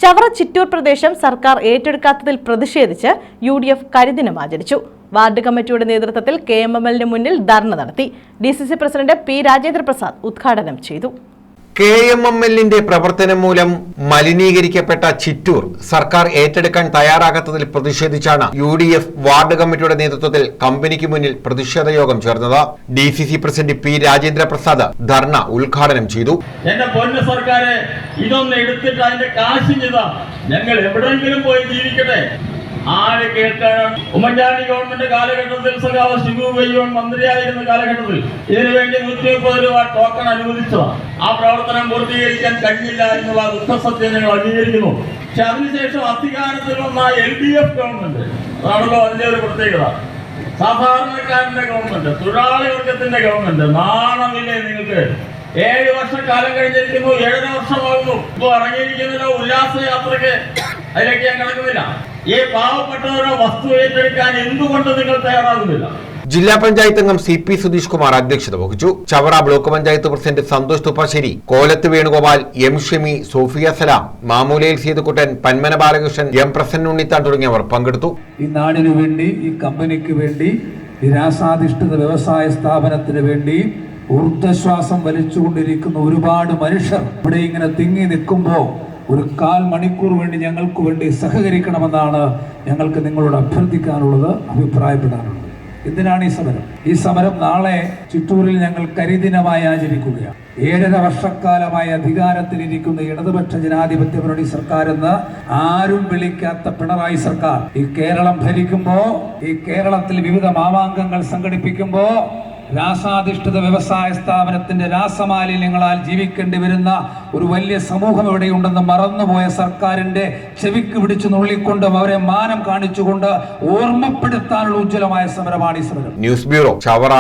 ചവറ ചിറ്റൂർ പ്രദേശം സർക്കാർ ഏറ്റെടുക്കാത്തതിൽ പ്രതിഷേധിച്ച് UDF കരിദിനം ആചരിച്ചു. വാർഡ് കമ്മിറ്റിയുടെ നേതൃത്വത്തിൽ KMML മുന്നിൽ ധർണ നടത്തി. DCC president P. Rajendra Prasad ഉദ്ഘാടനം ചെയ്തു. KMML പ്രവർത്തനം മൂലം മലിനീകരിക്കപ്പെട്ട ചിറ്റൂർ സർക്കാർ ഏറ്റെടുക്കാൻ തയ്യാറാകാത്തതിൽ പ്രതിഷേധിച്ചാണ് UDF വാർഡ് കമ്മിറ്റിയുടെ നേതൃത്വത്തിൽ കമ്പനിക്ക് മുന്നിൽ പ്രതിഷേധ യോഗം ചേർന്നത്. DCC president P. Rajendra Prasad dharna ഉദ്ഘാടനം ചെയ്തു. എന്റെ പൊന്നു സർക്കാരെ, ഇതൊന്ന് എടുത്തിട്ട് അതിന്റെ കാശ് ഞങ്ങൾ എവിടെയെങ്കിലും പോയി ജീവിക്കട്ടെ. ആര് കേൾക്കാനാണ്? ഉമ്മൻചാണ്ടി ഗവൺമെന്റ് കാലഘട്ടത്തിൽ സഖാവ് ശിവു വയ്യോൺ മന്ത്രിയായിരുന്ന കാലഘട്ടത്തിൽ ഇതിനുവേണ്ടി 130 രൂപ ടോക്കൺ അനുവദിച്ചതാണ്. ആ പ്രവർത്തനം പൂർത്തീകരിക്കാൻ കഴിഞ്ഞില്ല എന്നുള്ള ദുഃഖസത്യം ഞങ്ങൾ അംഗീകരിക്കുന്നു. പക്ഷെ അതിനുശേഷം അധികാരത്തിൽ വന്ന LDF ഗവൺമെന്റ്, അതാണല്ലോ അതിന്റെ ഒരു പ്രത്യേകത, സാധാരണക്കാരന്റെ ഗവൺമെന്റ്, തൊഴിലാളി വർഗത്തിന്റെ ഗവൺമെന്റ്. നാണമില്ലേ നിങ്ങൾക്ക്? 7 വർഷക്കാലം കഴിഞ്ഞിരിക്കുന്നു, 7.5 വർഷമാകുന്നു. ഇപ്പൊ ഇറങ്ങിയിരിക്കുന്നതിലോ ഉല്ലാസയാത്രക്ക് അതിലേക്ക് ഞാൻ കിടക്കുന്നില്ല. ഈ പാവപ്പെട്ടവരോ വസ്തു ഏറ്റെടുക്കാൻ എന്തുകൊണ്ട് നിങ്ങൾ തയ്യാറാകുന്നില്ല? ജില്ലാ പഞ്ചായത്ത് അംഗം CP സുധീഷ് കുമാർ അധ്യക്ഷത വഹിച്ചു. Chavara block panchayat president Santhosh Thuppasseri, Kolath Venugopal, M. Shami, Sophia Salam, Mamoolayil Seethukuttan, Panmana Balakrishnan, M. Prasanna Unnithan തുടങ്ങിയവർ പങ്കെടുത്തു. ഈ നാടിനു വേണ്ടി, ഈ കമ്പനിക്ക് വേണ്ടി, നിരാശാധിഷ്ഠിത വ്യവസായ സ്ഥാപനത്തിന് വേണ്ടി ഊർജ്ജശ്വാസം വലിച്ചുകൊണ്ടിരിക്കുന്ന ഒരുപാട് മനുഷ്യർ ഇവിടെ ഇങ്ങനെ തിങ്ങി നിൽക്കുമ്പോൾ ഒരു 1/4 മണിക്കൂർ വേണ്ടി ഞങ്ങൾക്ക് വേണ്ടി സഹകരിക്കണമെന്നാണ് ഞങ്ങൾക്ക് നിങ്ങളോട് അഭ്യർത്ഥിക്കാനുള്ളത്, അഭിപ്രായപ്പെടാനുള്ളത്. എന്തിനാണ് ഈ സമരം? ഈ സമരം നാളെ ചിറ്റൂരിൽ ഞങ്ങൾ കരിദിനമായി ആചരിക്കുകയാണ്. 7.5 വർഷക്കാലമായി അധികാരത്തിലിരിക്കുന്ന ഇടതുപക്ഷ ജനാധിപത്യ മുന്നണി സർക്കാർ എന്ന് ആരും വിളിക്കാത്ത പിണറായി സർക്കാർ ഈ കേരളം ഭരിക്കുമ്പോ, ഈ കേരളത്തിൽ വിവിധ മാമാങ്കങ്ങൾ സംഘടിപ്പിക്കുമ്പോ രാസാധിഷ്ഠിത വ്യവസായ സ്ഥാപനത്തിന്റെ രാസമാലിന്യങ്ങളാൽ ജീവിക്കേണ്ടി വരുന്ന ഒരു വലിയ സമൂഹം ഇവിടെയുണ്ടെന്ന് മറന്നുപോയ സർക്കാരിന്റെ ചെവിക്ക് പിടിച്ചു നുള്ളിക്കൊണ്ടും അവരെ മാനം കാണിച്ചുകൊണ്ട് ഓർമ്മപ്പെടുത്താനുള്ള ഉജ്ജ്വലമായ സമരമാണ് ഈ സമരം. News bureau, Chavara.